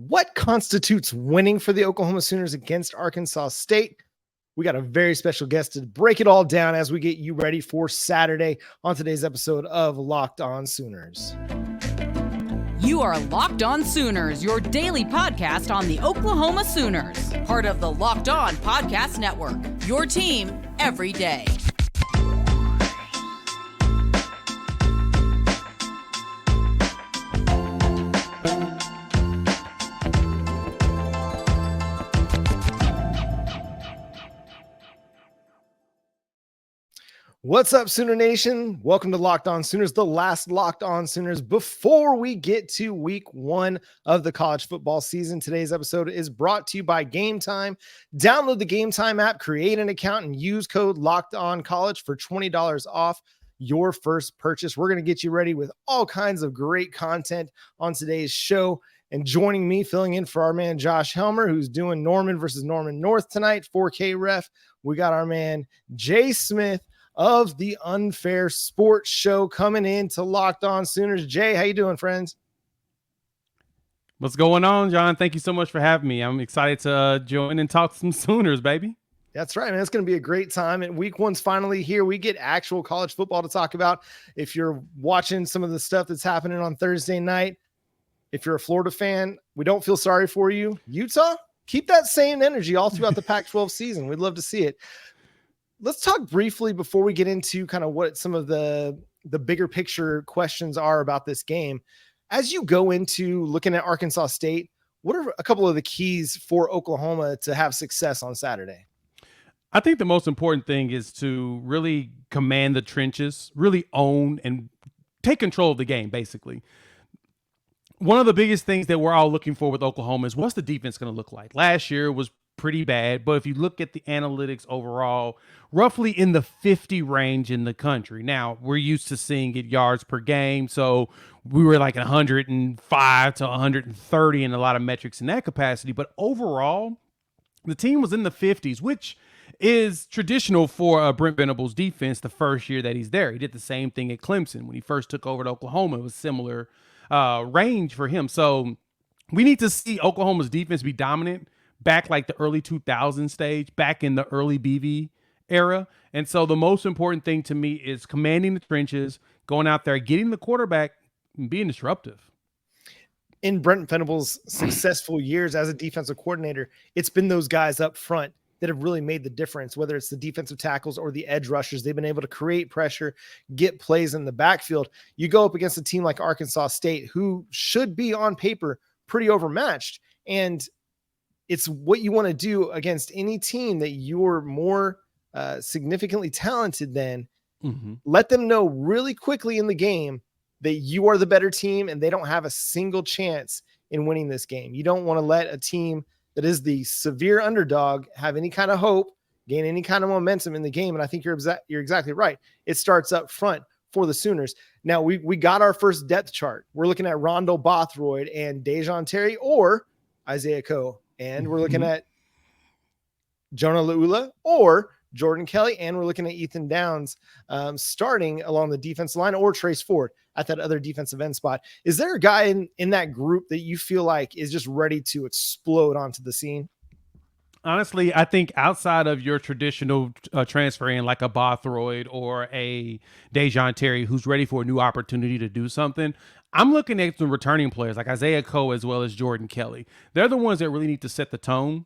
What constitutes winning for the Oklahoma Sooners against Arkansas State? We got a very special guest to break it all down as we get you ready for Saturday on today's episode of Locked On Sooners. You are Locked On Sooners, your daily podcast on the Oklahoma Sooners, part of the Locked On Podcast Network, your team every day. What's up, Sooner Nation? Welcome to Locked On Sooners, the last Locked On Sooners before we get to week one of the college football season. Today's episode is brought to you by Gametime. Download the Gametime app, create an account, and use code LOCKEDONCollege for $20 off your first purchase. We're going to get you ready with all kinds of great content on today's show. And joining me, filling in for our man Josh Helmer, who's doing Norman versus Norman North tonight, 4K ref. We got our man Jay Smith of the Unfair Sports Show coming in to Locked On Sooners. Jay, how you doing, friends? What's going on, John? Thank you so much for having me. I'm excited to join and talk some Sooners, baby. That's right, man. It's going to be a great time. And week one's finally here. We get actual college football to talk about. If you're watching some of the stuff that's happening on Thursday night, if you're a Florida fan, we don't feel sorry for you. Utah, keep that same energy all throughout the Pac-12 season. We'd love to see it. Let's talk briefly before we get into kind of what some of the bigger picture questions are about this game. As you go into looking at Arkansas State, what are a couple of the keys for Oklahoma to have success on Saturday? I think the most important thing is to really command the trenches, really own and take control of the game, basically. One of the biggest things that we're all looking for with Oklahoma is what's the defense going to look like? Last year was pretty bad, but if you look at the analytics overall, roughly in the 50 range in the country. Now, we're used to seeing it yards per game, so we were like 105 to 130 in a lot of metrics in that capacity, but overall, the team was in the 50s, which is traditional for Brent Venables' defense the first year that he's there. He did the same thing at Clemson. When he first took over to Oklahoma, it was similar range for him. So we need to see Oklahoma's defense be dominant back like the early 2000 stage, back in the early BV era. And so the most important thing to me is commanding the trenches, going out there, getting the quarterback, and being disruptive. In Brent Venables' successful years as a defensive coordinator, it's been those guys up front that have really made the difference, whether it's the defensive tackles or the edge rushers. They've been able to create pressure, get plays in the backfield. You go up against a team like Arkansas State, who should be on paper pretty overmatched. And it's what you want to do against any team that you're more significantly talented than. Mm-hmm. Let them know really quickly in the game that you are the better team and they don't have a single chance in winning this game. You don't want to let a team that is the severe underdog have any kind of hope, gain any kind of momentum in the game. And I think you're exactly right. It starts up front for the Sooners. Now we got our first depth chart. We're looking at Rondo Bothroyd and Dejon Terry or Isaiah Coe. And we're looking at Jonah Laula or Jordan Kelly, and we're looking at Ethan Downs starting along the defensive line, or Trace Ford at that other defensive end spot. Is there a guy in that group that you feel like is just ready to explode onto the scene? Honestly, I think outside of your traditional transfer in like a Bothroyd or a Dejon Terry who's ready for a new opportunity to do something, I'm looking at the returning players like Isaiah Coe as well as Jordan Kelly. They're the ones that really need to set the tone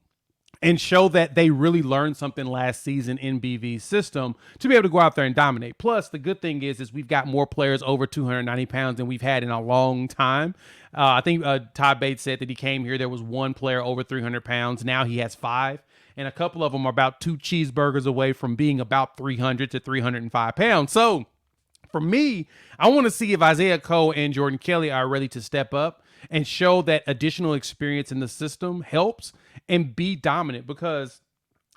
and show that they really learned something last season in BV's system to be able to go out there and dominate. Plus, the good thing is we've got more players over 290 pounds than we've had in a long time. I think Todd Bates said that he came here, there was one player over 300 pounds. Now he has 5, and a couple of them are about 2 cheeseburgers away from being about 300 to 305 pounds. So for me, I want to see if Isaiah Coe and Jordan Kelly are ready to step up and show that additional experience in the system helps and be dominant, because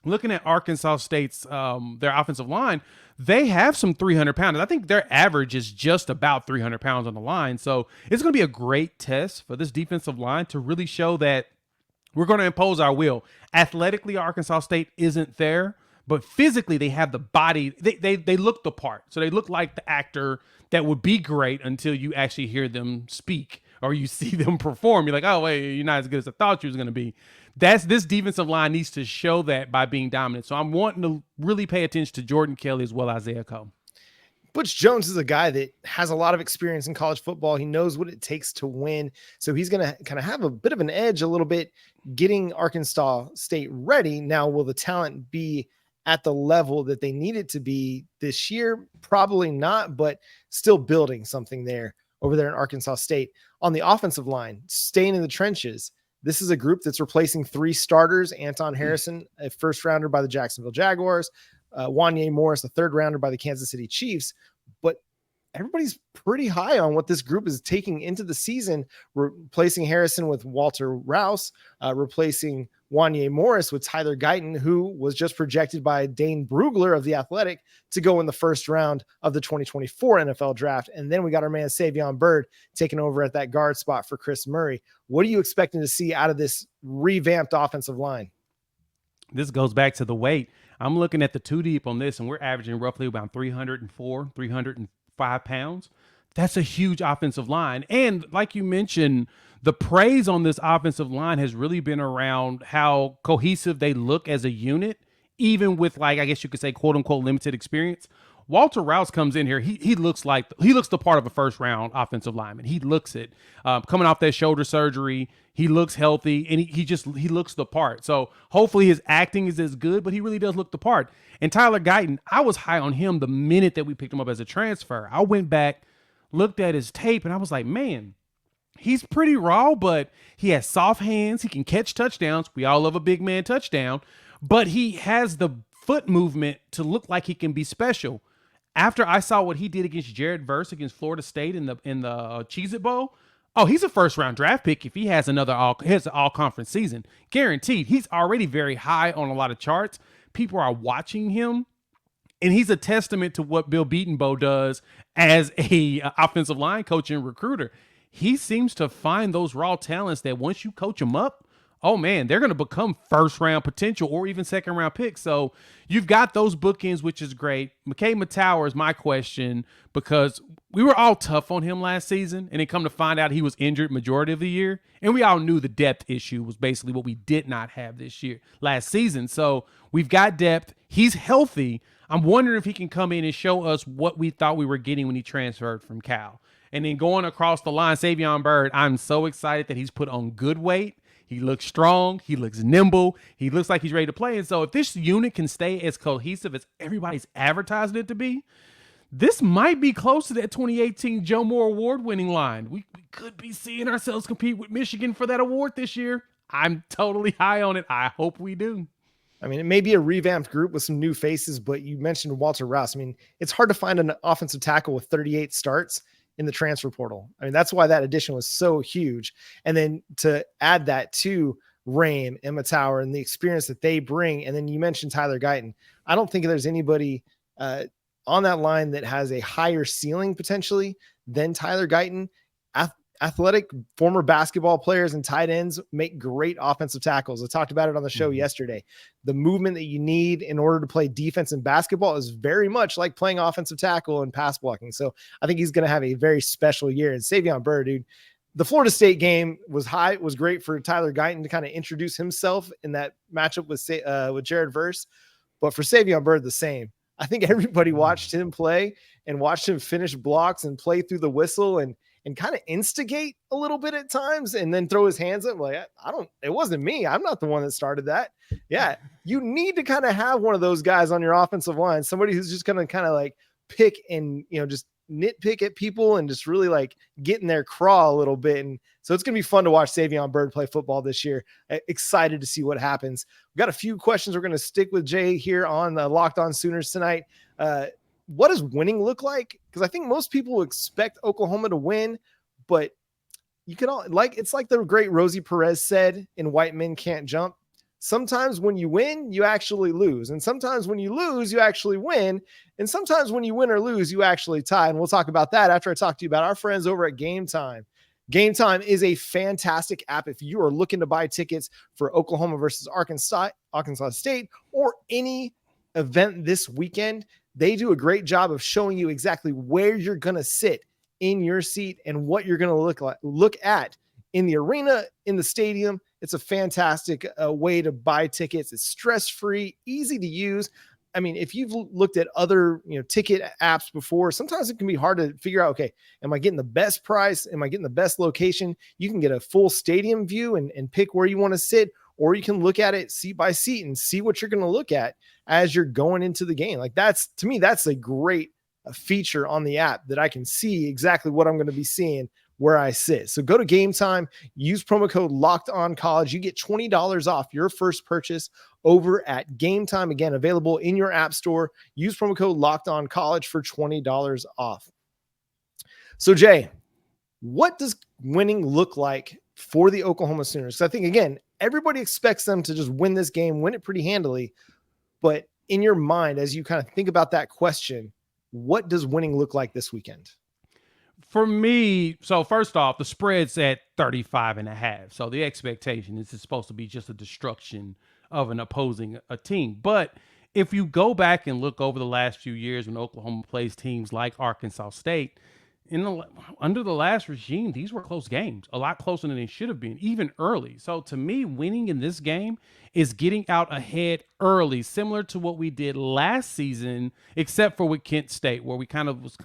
looking at Arkansas State's their offensive line, they have some 300 pounders. I think their average is just about 300 pounds on the line. So it's going to be a great test for this defensive line to really show that we're going to impose our will. Athletically, Arkansas State isn't there, but physically they have the body. They look the part. So they look like the actor that would be great until you actually hear them speak or you see them perform, you're like, oh, wait, you're not as good as I thought you was going to be. This defensive line needs to show that by being dominant. So I'm wanting to really pay attention to Jordan Kelly as well as Isaiah Cole. Butch Jones is a guy that has a lot of experience in college football. He knows what it takes to win. So he's going to kind of have a bit of an edge a little bit getting Arkansas State ready. Now, will the talent be at the level that they need it to be this year? Probably not, but still building something there over there in Arkansas State. On the offensive line, staying in the trenches, this is a group that's replacing 3 starters. Anton Harrison, a first rounder by the Jacksonville Jaguars, Wanye Morris, a third rounder by the Kansas City Chiefs. But everybody's pretty high on what this group is taking into the season, replacing Harrison with Walter Rouse, replacing Wanye Morris with Tyler Guyton, who was just projected by Dane Brugler of The Athletic to go in the first round of the 2024 NFL draft. And then we got our man Savion Byrd taking over at that guard spot for Chris Murray. What are you expecting to see out of this revamped offensive line? This goes back to the weight. I'm looking at the 2 deep on this, and we're averaging roughly about 304, 305 pounds. That's a huge offensive line. And like you mentioned, the praise on this offensive line has really been around how cohesive they look as a unit, even with, like, I guess you could say, quote unquote, limited experience. Walter Rouse comes in here. He looks the part of a first round offensive lineman. He looks it. Coming off that shoulder surgery, he looks healthy, and he looks the part. So hopefully his acting is as good, but he really does look the part. And Tyler Guyton, I was high on him the minute that we picked him up as a transfer. I went back, looked at his tape, and I was like, man, he's pretty raw, but he has soft hands. He can catch touchdowns. We all love a big man touchdown, but he has the foot movement to look like he can be special. After I saw what he did against Jared Verse against Florida State in the Cheez-It Bowl, oh, he's a first round draft pick if he has an all conference season. Guaranteed. He's already very high on a lot of charts. People are watching him, and he's a testament to what Bill Beatonbow does as a offensive line coach and recruiter. He seems to find those raw talents that once you coach them up, oh man, they're going to become first round potential or even second round picks. So you've got those bookends, which is great. McKay Matauer is my question, because we were all tough on him last season, and then come to find out he was injured majority of the year. And we all knew the depth issue was basically what we did not have last season. So we've got depth. He's healthy. I'm wondering if he can come in and show us what we thought we were getting when he transferred from Cal. And then going across the line, Savion Byrd, I'm so excited that he's put on good weight. He looks strong. He looks nimble. He looks like he's ready to play. And so if this unit can stay as cohesive as everybody's advertising it to be, this might be close to that 2018 Joe Moore award-winning line. We could be seeing ourselves compete with Michigan for that award this year. I'm totally high on it. I hope we do. I mean, it may be a revamped group with some new faces, but you mentioned Walter Rouse. I mean, it's hard to find an offensive tackle with 38 starts in the transfer portal. I mean, that's why that addition was so huge. And then to add that to Rame and Matauer and the experience that they bring. And then you mentioned Tyler Guyton. I don't think there's anybody on that line that has a higher ceiling potentially than Tyler Guyton. Athletic former basketball players and tight ends make great offensive tackles. I talked about it on the show yesterday. The movement that you need in order to play defense in basketball is very much like playing offensive tackle and pass blocking. So I think he's going to have a very special year. And Savion Byrd, dude, the Florida State game was great for Tyler Guyton to kind of introduce himself in that matchup with Jared Verse. But for Savion Byrd, the same. I think everybody watched him play and watched him finish blocks and play through the whistle and kind of instigate a little bit at times and then throw his hands up like, it wasn't me. I'm not the one that started that. Yeah. You need to kind of have one of those guys on your offensive line, somebody who's just going to kind of like pick and, just nitpick at people and just really like get in their craw a little bit. And so it's going to be fun to watch Savion Byrd play football this year. Excited to see what happens. We've got a few questions. We're going to stick with Jay here on the Locked On Sooners tonight. What does winning look like? Because I think most people expect Oklahoma to win, but you can it's like the great Rosie Perez said in White Men Can't Jump. Sometimes when you win, you actually lose. And sometimes when you lose, you actually win. And sometimes when you win or lose, you actually tie. And we'll talk about that after I talk to you about our friends over at Gametime. Gametime is a fantastic app if you are looking to buy tickets for Oklahoma versus Arkansas State or any event this weekend. They do a great job of showing you exactly where you're going to sit in your seat and what you're going to look at in the arena, in the stadium. It's a fantastic way to buy tickets. It's stress-free, easy to use. I mean, if you've looked at other, ticket apps before, sometimes it can be hard to figure out, okay, am I getting the best price? Am I getting the best location? You can get a full stadium view and pick where you want to sit, or you can look at it seat by seat and see what you're going to look at as you're going into the game. Like to me, that's a great feature on the app, that I can see exactly what I'm going to be seeing where I sit. So go to Gametime, use promo code LOCKEDONCollege. You get $20 off your first purchase over at Gametime. Again, available in your app store. Use promo code LOCKEDONCollege for $20 off. So Jay, what does winning look like for the Oklahoma Sooners? So I think, again, everybody expects them to just win this game, win it pretty handily. But in your mind, as you kind of think about that question, what does winning look like this weekend? For me, so first off, the spread's at 35.5. So the expectation is it's supposed to be just a destruction of an opposing team. But if you go back and look over the last few years when Oklahoma plays teams like Arkansas State, under the last regime, these were close games, a lot closer than they should have been, even early. So to me, winning in this game is getting out ahead early, similar to what we did last season, except for with Kent State, where we was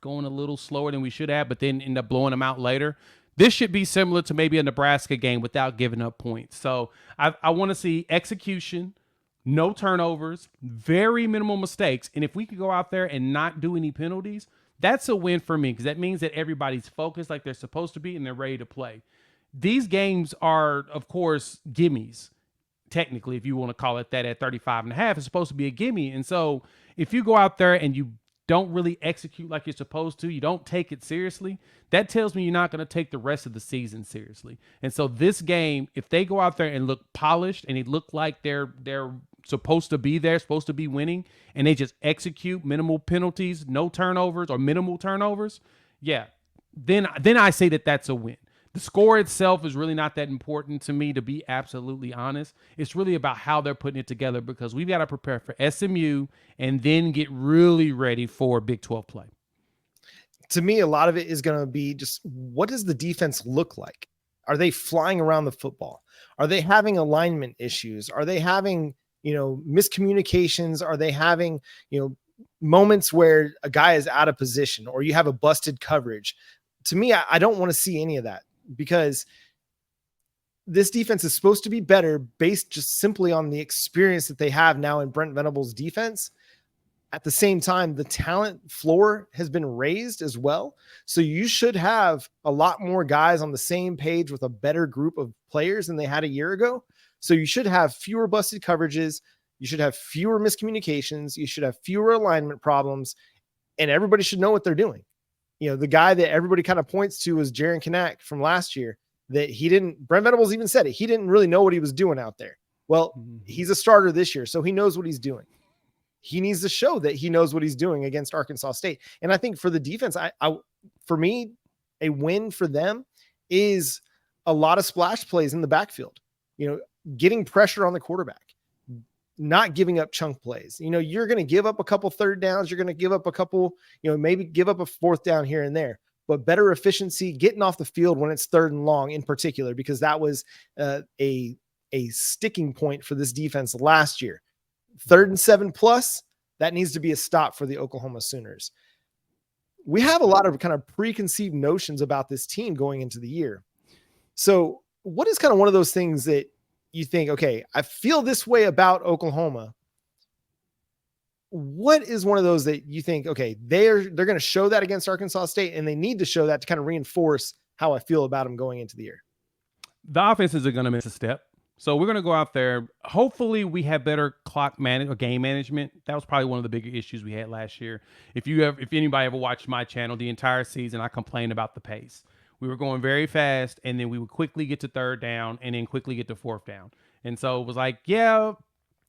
going a little slower than we should have, but then end up blowing them out later. This should be similar to maybe a Nebraska game without giving up points. So I want to see execution, no turnovers, very minimal mistakes. And if we could go out there and not do any penalties, that's a win for me, because that means that everybody's focused like they're supposed to be and they're ready to play. These games are, of course, gimmies. Technically, if you want to call it that, at 35.5, it's supposed to be a gimme. And so if you go out there and you don't really execute like you're supposed to, you don't take it seriously, that tells me you're not going to take the rest of the season seriously. And so this game, if they go out there and look polished and they look like they're supposed to be there, supposed to be winning, and they just execute minimal penalties, no turnovers or minimal turnovers, yeah, then I say that that's a win. The score itself is really not that important to me, to be absolutely honest. It's really about how they're putting it together, because we've got to prepare for SMU and then get really ready for Big 12 play. To me, a lot of it is going to be just, what does the defense look like? Are they flying around the football? Are they having alignment issues? Are they having, miscommunications? Are they having, moments where a guy is out of position, or you have a busted coverage? To me, I don't want to see any of that, because this defense is supposed to be better based just simply on the experience that they have now in Brent Venables' defense. At the same time, the talent floor has been raised as well. So you should have a lot more guys on the same page with a better group of players than they had a year ago. So you should have fewer busted coverages. You should have fewer miscommunications. You should have fewer alignment problems, and everybody should know what they're doing. The guy that everybody kind of points to is Jaron Kanak from last year, that Brent Venables even said it. He didn't really know what he was doing out there. Well, he's a starter this year, so he knows what he's doing. He needs to show that he knows what he's doing against Arkansas State. And I think for the defense, for me, a win for them is a lot of splash plays in the backfield, getting pressure on the quarterback, not giving up chunk plays. You're going to give up a couple third downs. You're going to give up a couple, maybe give up a fourth down here and there, but better efficiency, getting off the field when it's third and long in particular, because that was a sticking point for this defense last year. 3rd and 7+, that needs to be a stop for the Oklahoma Sooners. We have a lot of kind of preconceived notions about this team going into the year. So what is kind of one of those things that you think, okay, I feel this way about Oklahoma? What is one of those that you think, okay, they're going to show that against Arkansas State, and they need to show that to kind of reinforce how I feel about them going into the year? The offenses are going to miss a step. So we're going to go out there. Hopefully we have better clock management or game management. That was probably one of the bigger issues we had last year. If anybody ever watched my channel, the entire season, I complained about the pace. We were going very fast, and then we would quickly get to 3rd down and then quickly get to 4th down. And so it was like, yeah,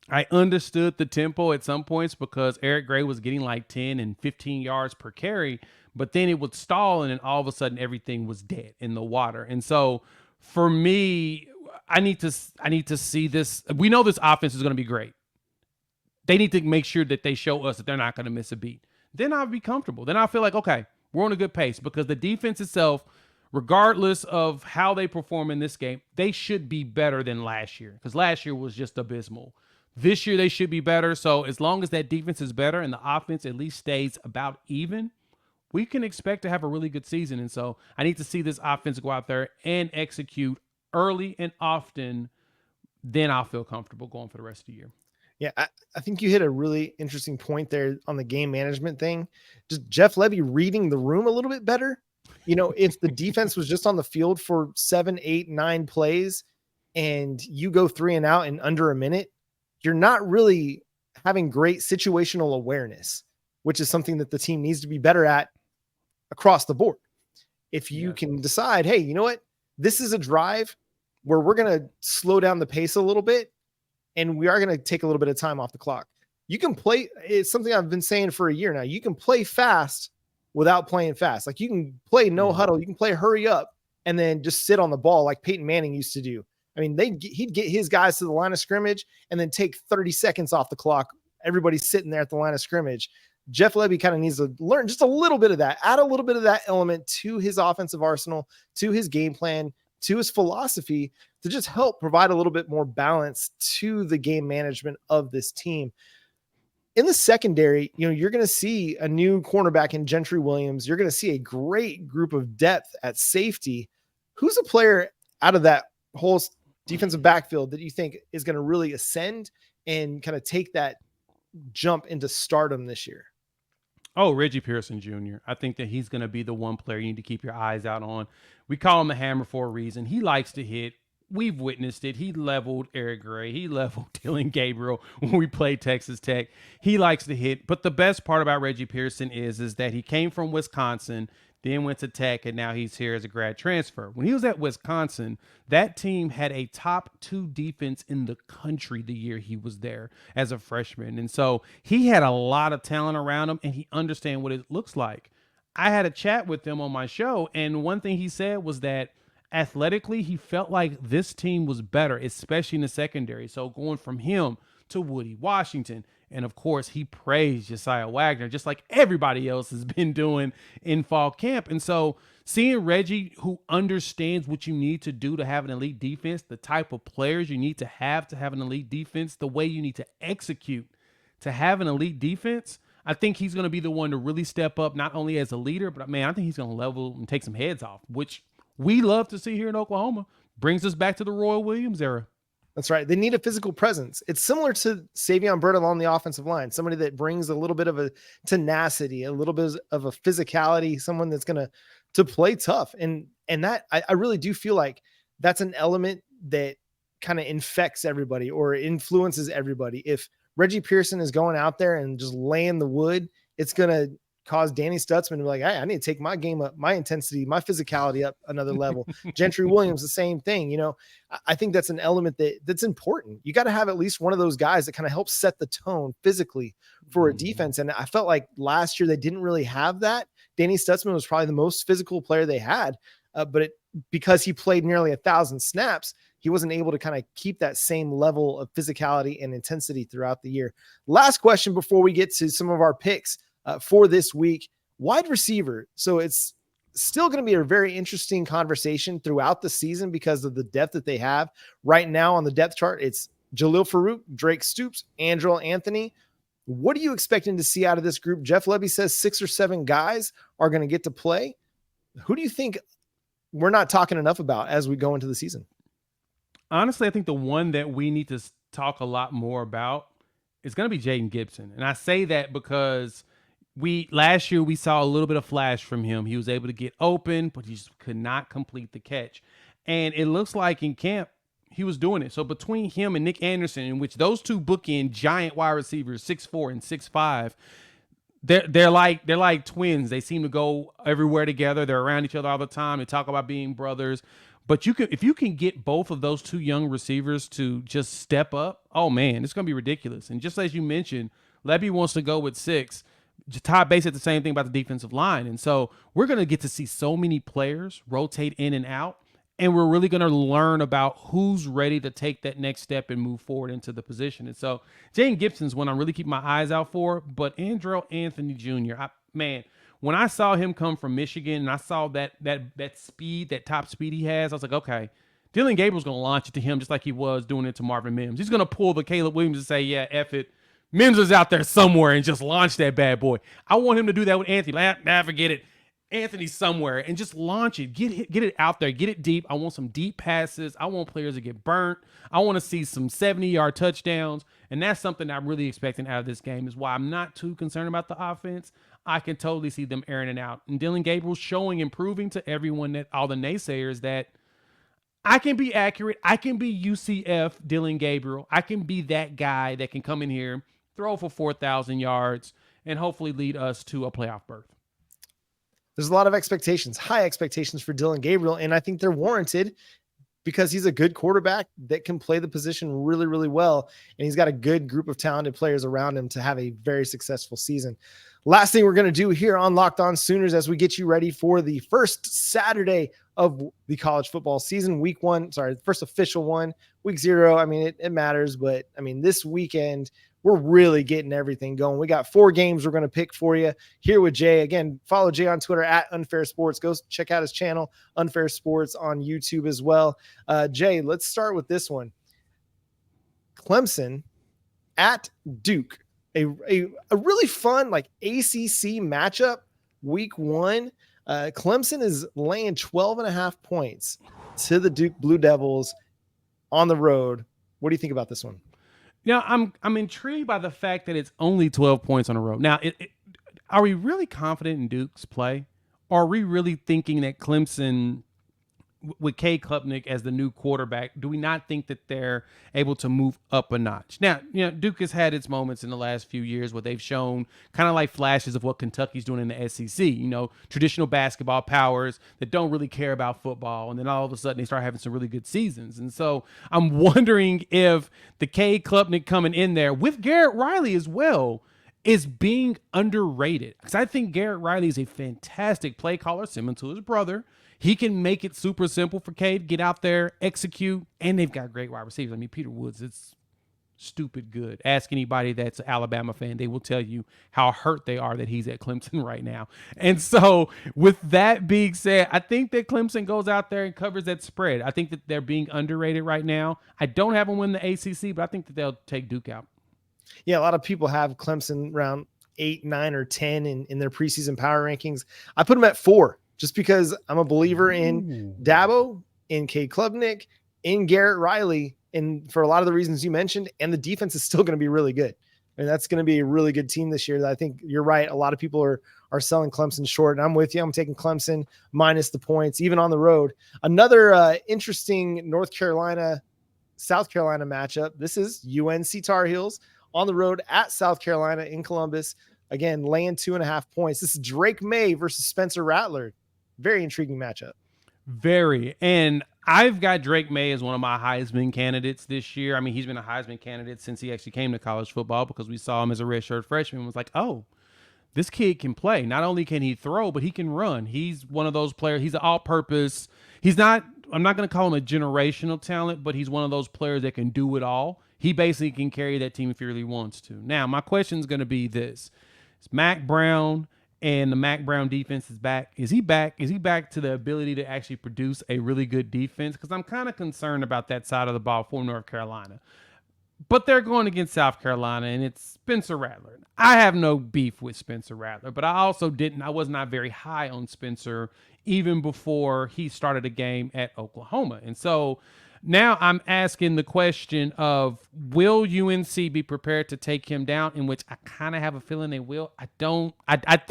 I understood the tempo at some points, because Eric Gray was getting like 10 and 15 yards per carry, but then it would stall, and then all of a sudden everything was dead in the water. And so for me, I need to see this. We know this offense is going to be great. They need to make sure that they show us that they're not going to miss a beat. Then I'll be comfortable. Then I'll feel like, okay, We're on a good pace because the defense itself, regardless of how they perform in this game, they should be better than last year because last year was just abysmal. This year they should be better. So as long as that defense is better and the offense at least stays about even, we can expect to have a really good season. And so I need to see this offense go out there and execute early and often. Then I'll feel comfortable going for the rest of the year. Yeah, I think you hit a really interesting point there on the game management thing. Just Jeff Lebby reading the room a little bit better. You know, if the defense was just on the field for 7, 8, 9 plays and you go 3 and out in under a minute, you're not really having great situational awareness, which is something that the team needs to be better at across the board. If you can decide, hey, you know what? This is a drive where we're going to slow down the pace a little bit and we are going to take a little bit of time off the clock. You can play. It's something I've been saying for a year now. You can play fast without playing fast. Like you can play no huddle. You can play hurry up and then just sit on the ball like Peyton Manning used to do. I mean, he'd get his guys to the line of scrimmage and then take 30 seconds off the clock. Everybody's sitting there at the line of scrimmage. Jeff Lebby kind of needs to learn just a little bit of that, add a little bit of that element to his offensive arsenal, to his game plan, to his philosophy to just help provide a little bit more balance to the game management of this team. In the secondary, you know, you're going to see a new cornerback in Gentry Williams. You're going to see a great group of depth at safety. Who's a player out of that whole defensive backfield that you think is going to really ascend and kind of take that jump into stardom this year? Oh, Reggie Pearson Jr. I think that he's going to be the one player you need to keep your eyes out on. We call him the hammer for a reason. He likes to hit. We've witnessed it. He leveled Eric Gray. He leveled Dylan Gabriel when we played Texas Tech. He likes to hit. But the best part about Reggie Pearson is that he came from Wisconsin, then went to Tech, and now he's here as a grad transfer. When he was at Wisconsin, that team had a top 2 defense in the country the year he was there as a freshman. And so he had a lot of talent around him, and he understands what it looks like. I had a chat with him on my show, and one thing he said was that athletically, he felt like this team was better, especially in the secondary. So going from him to Woody Washington, and of course, he praised Josiah Wagner, just like everybody else has been doing in fall camp. And so seeing Reggie, who understands what you need to do to have an elite defense, the type of players you need to have an elite defense, the way you need to execute to have an elite defense, I think he's going to be the one to really step up, not only as a leader, but man, I think he's going to level and take some heads off, which we love to see here in Oklahoma. Brings us back to the Roy Williams era. That's right. They need a physical presence. It's similar to Savion Byrd along the offensive line, somebody that brings a little bit of a tenacity, a little bit of a physicality, someone that's going to play tough. And that I really do feel like that's an element that kind of infects everybody or influences everybody. If Reggie Pearson is going out there and just laying the wood, it's going to cause Danny Stutzman to be like, hey, I need to take my game up, my intensity, my physicality up another level. Gentry Williams, the same thing. You know, I think that's an element that's important. You got to have at least one of those guys that kind of helps set the tone physically for a defense. And I felt like last year they didn't really have that. Danny Stutzman was probably the most physical player they had, but because he played nearly 1,000 snaps, he wasn't able to kind of keep that same level of physicality and intensity throughout the year. Last question before we get to some of our picks for this week, wide receiver. So it's still going to be a very interesting conversation throughout the season because of the depth that they have right now on the depth chart. It's Jalil Farouk, Drake Stoops, Andrel Anthony. What are you expecting to see out of this group? Jeff Lebby says 6 or 7 guys are going to get to play. Who do you think we're not talking enough about as we go into the season? Honestly, I think the one that we need to talk a lot more about is going to be Jaden Gibson. And I say that because last year we saw a little bit of flash from him. He was able to get open, but he just could not complete the catch. And it looks like in camp, he was doing it. So between him and Nick Anderson, in which those two bookend giant wide receivers, 6'4" and 6'5", they're like twins. They seem to go everywhere together. They're around each other all the time. They talk about being brothers. But if you can get both of those two young receivers to just step up, oh man, it's going to be ridiculous. And just as you mentioned, Lebby wants to go with 6. Todd Bates said the same thing about the defensive line. And so we're going to get to see so many players rotate in and out. And we're really going to learn about who's ready to take that next step and move forward into the position. And so Jaden Gibson's one I'm really keeping my eyes out for. But Andrel Anthony Jr., when I saw him come from Michigan and I saw that speed, that top speed he has, I was like, okay, Dylan Gabriel's going to launch it to him just like he was doing it to Marvin Mims. He's going to pull the Caleb Williams and say, yeah, F it. Mims is out there somewhere and just launch that bad boy. I want him to do that with Anthony. Forget it. Anthony's somewhere and just launch it. Get it out there. Get it deep. I want some deep passes. I want players to get burnt. I want to see some 70-yard touchdowns. And that's something I'm really expecting out of this game, is why I'm not too concerned about the offense. I can totally see them airing it out. And Dylan Gabriel showing and proving to everyone, that all the naysayers, that I can be accurate. I can be UCF Dylan Gabriel. I can be that guy that can come in here, throw for 4,000 yards, and hopefully lead us to a playoff berth. There's a lot of expectations, high expectations for Dylan Gabriel, and I think they're warranted because he's a good quarterback that can play the position really, really well, and he's got a good group of talented players around him to have a very successful season. Last thing we're going to do here on Locked On Sooners as we get you ready for the first Saturday of the college football season, first official one, week 0. I mean, it matters, but I mean, this weekend, we're really getting everything going. We got 4 games we're going to pick for you here with Jay. Again, follow Jay on Twitter at Unfair Sports. Go check out his channel, Unfair Sports, on YouTube as well. Jay, let's start with this one. Clemson at Duke. A really fun ACC matchup, week 1. Clemson is laying 12.5 points to the Duke Blue Devils on the road. What do you think about this one? Yeah, I'm intrigued by the fact that it's only 12 points on the road. Now, are we really confident in Duke's play? Or are we really thinking that Clemson, with Cade Klubnik as the new quarterback, do we not think that they're able to move up a notch? Now, Duke has had its moments in the last few years where they've shown kind of like flashes of what Kentucky's doing in the SEC, traditional basketball powers that don't really care about football. And then all of a sudden they start having some really good seasons. And so I'm wondering if the Cade Klubnik coming in there with Garrett Riley as well is being underrated. Because I think Garrett Riley is a fantastic play caller, similar to his brother. He can make it super simple for Cade, get out there, execute, and they've got great wide receivers. I mean, Peter Woods, it's stupid good. Ask anybody that's an Alabama fan, they will tell you how hurt they are that he's at Clemson right now. And so with that being said, I think that Clemson goes out there and covers that spread. I think that they're being underrated right now. I don't have them win the ACC, but I think that they'll take Duke out. Yeah, a lot of people have Clemson around 8, 9, or 10 in their preseason power rankings. I put them at 4. Just because I'm a believer in Dabo, in Cade Klubnik, in Garrett Riley, and for a lot of the reasons you mentioned, and the defense is still going to be really good. I mean, that's going to be a really good team this year. I think you're right. A lot of people are selling Clemson short, and I'm with you. I'm taking Clemson minus the points, even on the road. Another interesting North Carolina, South Carolina matchup. This is UNC Tar Heels on the road at South Carolina in Columbus. Again, laying 2.5 points. This is Drake May versus Spencer Rattler. Very intriguing matchup. Very. And I've got Drake May as one of my Heisman candidates this year. I mean, he's been a Heisman candidate since he actually came to college football because we saw him as a redshirt freshman and was like, oh, this kid can play. Not only can he throw, but he can run. He's one of those players. He's an all-purpose. I'm not going to call him a generational talent, but he's one of those players that can do it all. He basically can carry that team if he really wants to. Now, my question is going to be this. Is Mac Brown and the Mac Brown defense is back? Is he back? Is he back to the ability to actually produce a really good defense? Because I'm kind of concerned about that side of the ball for North Carolina. But they're going against South Carolina, and it's Spencer Rattler. I have no beef with Spencer Rattler, but I was not very high on Spencer even before he started a game at Oklahoma. And so now I'm asking the question of, will UNC be prepared to take him down? In which I kind of have a feeling they will.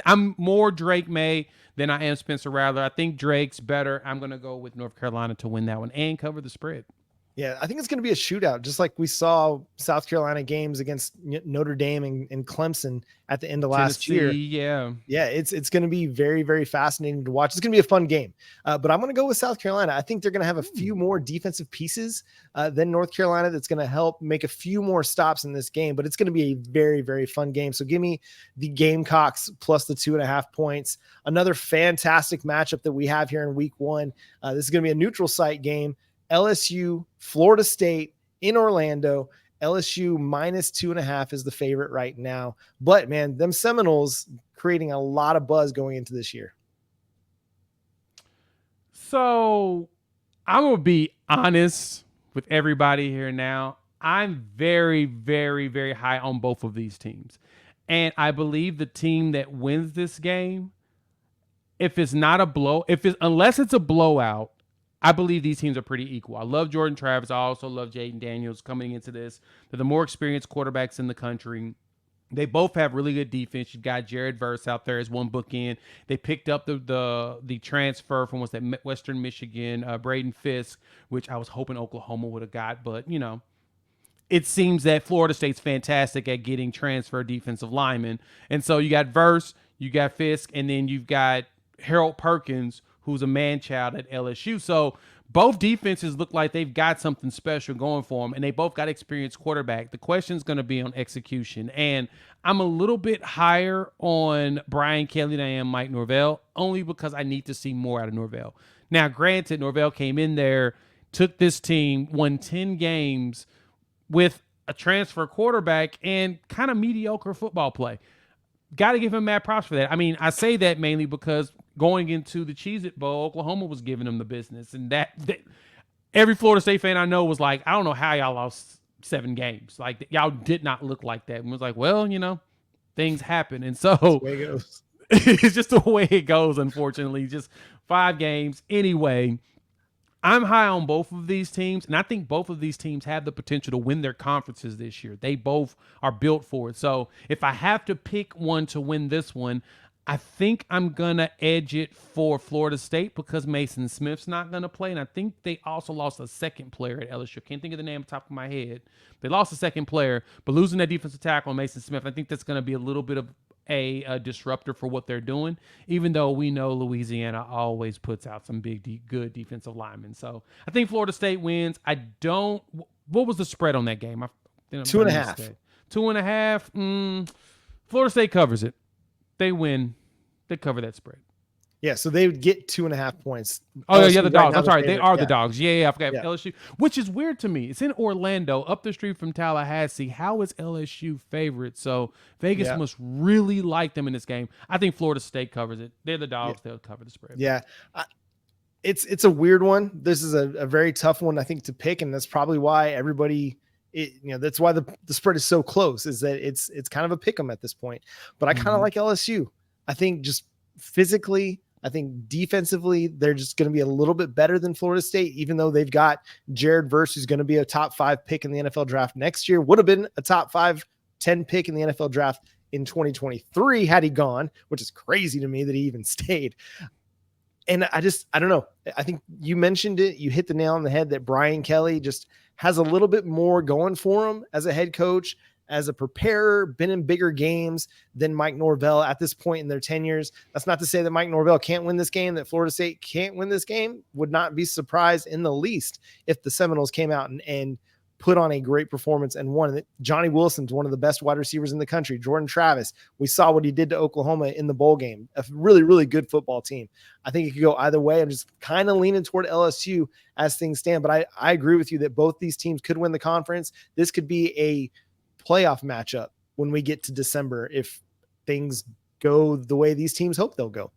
I'm more Drake May than I am Spencer Rattler. I think Drake's better. I'm going to go with North Carolina to win that one and cover the spread. Yeah, I think it's going to be a shootout, just like we saw South Carolina games against Notre Dame and Clemson at the end of last year. Yeah, it's going to be very, very fascinating to watch. It's going to be a fun game, but I'm going to go with South Carolina. I think they're going to have a few more defensive pieces than North Carolina that's going to help make a few more stops in this game, but it's going to be a very, very fun game. So give me the Gamecocks plus the 2.5 points. Another fantastic matchup that we have here in week 1. This is going to be a neutral site game. LSU, Florida State in Orlando. LSU -2.5 is the favorite right now. But man, them Seminoles creating a lot of buzz going into this year. So I'm going to be honest with everybody here now. I'm very, very, very high on both of these teams. And I believe the team that wins this game, unless it's a blowout, I believe these teams are pretty equal. I love Jordan Travis. I also love Jaden Daniels coming into this. They're the more experienced quarterbacks in the country. They both have really good defense. You've got Jared Verse out there as one bookend. They picked up the transfer from Western Michigan, Braden Fisk, which I was hoping Oklahoma would have got, but it seems that Florida State's fantastic at getting transfer defensive linemen. And so you got Verse, you got Fisk, and then you've got Harold Perkins, who's a man-child at LSU. So both defenses look like they've got something special going for them, and they both got experienced quarterback. The question's going to be on execution. And I'm a little bit higher on Brian Kelly than I am Mike Norvell, only because I need to see more out of Norvell. Now, granted, Norvell came in there, took this team, won 10 games with a transfer quarterback and kind of mediocre football play. Got to give him mad props for that. I mean, I say that mainly because going into the Cheez-It Bowl, Oklahoma was giving them the business. And that every Florida State fan I know was like, I don't know how y'all lost 7 games. Like, y'all did not look like that. And was like, well, things happen. And so That's the way it goes. It's just the way it goes, unfortunately. Just 5 games. Anyway, I'm high on both of these teams, and I think both of these teams have the potential to win their conferences this year. They both are built for it. So if I have to pick one to win this one, I think I'm going to edge it for Florida State because Mason Smith's not going to play, and I think they also lost a second player at LSU. Can't think of the name off the top of my head. They lost a second player, but losing that defensive tackle on Mason Smith, I think that's going to be a little bit of a disruptor for what they're doing, even though we know Louisiana always puts out some good defensive linemen. So I think Florida State wins. What was the spread on that game? 2.5. 2.5. Florida State covers it. They win. They cover that spread. Yeah, so they would get 2.5 points. Oh, LSU yeah, the Dogs. now I'm sorry. They favorite. are the Dogs. Yeah, I forgot. Yeah. LSU, which is weird to me. It's in Orlando, up the street from Tallahassee. How is LSU favorite? So Vegas must really like them in this game. I think Florida State covers it. They're the Dogs. They'll cover the spread. Yeah. It's a weird one. This is a very tough one, I think, to pick, and that's probably why everybody that's why the spread is so close, is that it's kind of a pick 'em at this point. But I kind of like LSU. I think just physically, I think defensively, they're just going to be a little bit better than Florida State, even though they've got Jared Verse, who's going to be a top 5 pick in the NFL draft next year, would have been a top 5-10 pick in the NFL draft in 2023 had he gone, which is crazy to me that he even stayed. And I don't know. I think you mentioned it. You hit the nail on the head that Brian Kelly just has a little bit more going for him as a head coach, as a preparer, been in bigger games than Mike Norvell at this point in their tenures. That's not to say that Mike Norvell can't win this game, that Florida State can't win this game. Would not be surprised in the least if the Seminoles came out and put on a great performance and won. Johnny Wilson's one of the best wide receivers in the country. Jordan Travis, we saw what he did to Oklahoma in the bowl game. A really, really good football team. I think it could go either way. I'm just kind of leaning toward LSU as things stand, but I agree with you that both these teams could win the conference. This could be a playoff matchup when we get to December if things go the way these teams hope they'll go.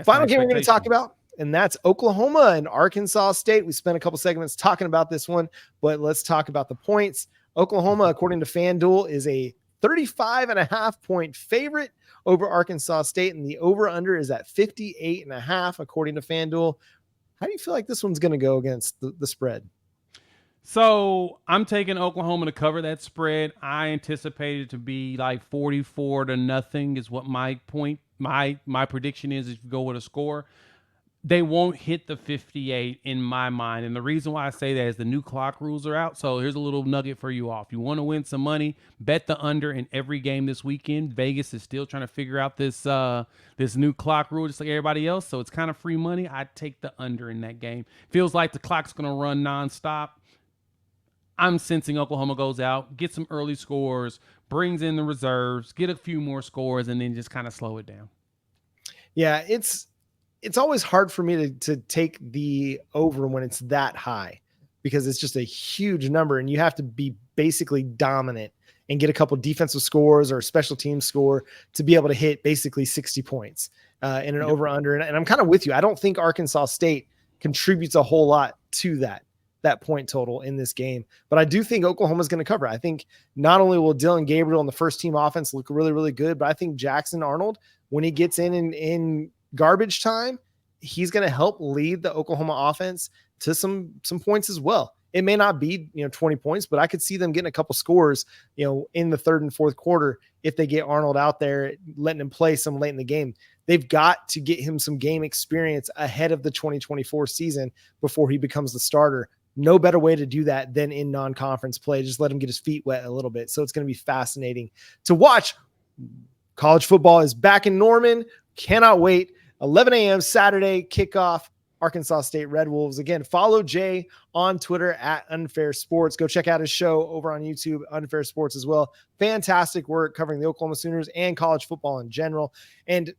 Final game we're going to talk about, and that's Oklahoma and Arkansas State. We spent a couple segments talking about this one, but let's talk about the points. Oklahoma, according to FanDuel, is a 35.5 point favorite over Arkansas State, and the over-under is at 58.5, according to FanDuel. How do you feel like this one's going to go against the spread? So I'm taking Oklahoma to cover that spread. I anticipate it to be like 44-0 is what my prediction is if you go with a score. They won't hit the 58 in my mind. And the reason why I say that is the new clock rules are out. So here's a little nugget for you all. If you want to win some money, bet the under in every game this weekend. Vegas is still trying to figure out this new clock rule just like everybody else. So it's kind of free money. I'd take the under in that game. Feels like the clock's going to run nonstop. I'm sensing Oklahoma goes out, get some early scores, brings in the reserves, get a few more scores, and then just kind of slow it down. Yeah, it's always hard for me to take the over when it's that high because it's just a huge number and you have to be basically dominant and get a couple defensive scores or a special team score to be able to hit basically 60 points in an over under. And I'm kind of with you. I don't think Arkansas State contributes a whole lot to that point total in this game, but I do think Oklahoma's going to cover. I think not only will Dylan Gabriel and the first team offense look really, really good, but I think Jackson Arnold, when he gets in garbage time, he's going to help lead the Oklahoma offense to some points as well. It may not be, 20 points, but I could see them getting a couple scores, in the third and fourth quarter if they get Arnold out there, letting him play some late in the game. They've got to get him some game experience ahead of the 2024 season before he becomes the starter. No better way to do that than in non-conference play. Just let him get his feet wet a little bit. So it's going to be fascinating to watch. College football is back in Norman. Cannot wait. 11 a.m. Saturday kickoff. Arkansas State Red Wolves. Again, follow Jay on Twitter at Unfair Sports. Go check out his show over on YouTube, Unfair Sports as well. Fantastic work covering the Oklahoma Sooners and college football in general. And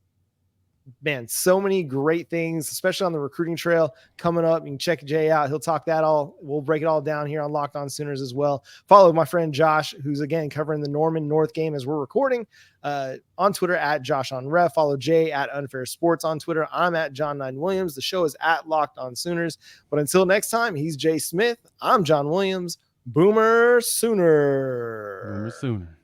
man, so many great things, especially on the recruiting trail coming up. You can check Jay out. He'll talk that all. We'll break it all down here on Locked On Sooners as well. Follow my friend Josh, who's again covering the Norman North game as we're recording on Twitter at Josh on Ref. Follow Jay at Unfair Sports on Twitter. I'm at John 9 Williams. The show is at Locked On Sooners. But until next time, he's Jay Smith. I'm John Williams. Boomer Sooner. Boomer Sooner.